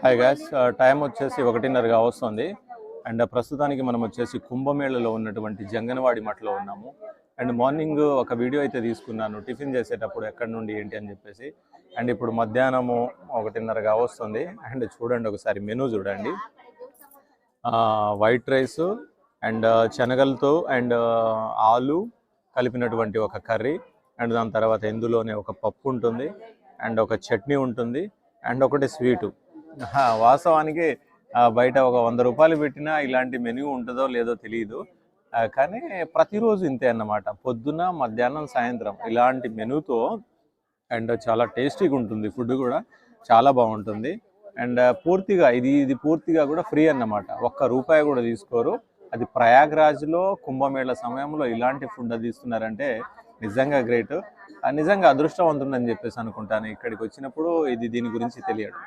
Hi guys, time వచ్చేసి 1:30గా వస్తుంది. And ప్రస్తుతానికి మనం వచ్చేసి కుంభమేళలో ఉన్నటువంటి జంగనవాడి మఠలో ఉన్నాము. అండ్ మార్నింగ్ ఒక వీడియో అయితే తీసుకున్నాను టిఫిన్ చేసేటప్పుడు ఎక్కడి నుండి ఏంటి అని చెప్పేసి. అండ్ ఇప్పుడు మధ్యాహ్నము 1:30గా వస్తుంది. అండ్ చూడండి, ఒకసారి మెనూ చూడండి. వైట్ రైస్ అండ్ శనగలతో అండ్ ఆలు కలిపినటువంటి ఒక కర్రీ, అండ్ దాని తర్వాత ఇందులోనే ఒక పప్పు ఉంటుంది, అండ్ ఒక చట్నీ ఉంటుంది, అండ్ ఒకటి స్వీటు. వాస్తవానికి బయట ఒక 100 రూపాయలు పెట్టినా ఇలాంటి మెనూ ఉంటుందో లేదో తెలియదు. కానీ ప్రతిరోజు ఇంతే అన్నమాట. పొద్దున, మధ్యాహ్నం, సాయంత్రం ఇలాంటి మెనూతో. అండ్ చాలా టేస్టీగా ఉంటుంది. ఫుడ్ కూడా చాలా బాగుంటుంది. అండ్ పూర్తిగా ఇది పూర్తిగా కూడా ఫ్రీ అన్నమాట. 1 రూపాయి కూడా తీసుకోరు. అది ప్రయాగ్రాజ్లో కుంభమేళ సమయంలో ఇలాంటి ఫుడ్ అందిస్తున్నారంటే నిజంగా గ్రేట్. నిజంగా అదృష్టవంతుందని చెప్పేసి అనుకుంటాను ఇక్కడికి వచ్చినప్పుడు దీని గురించి తెలియడం.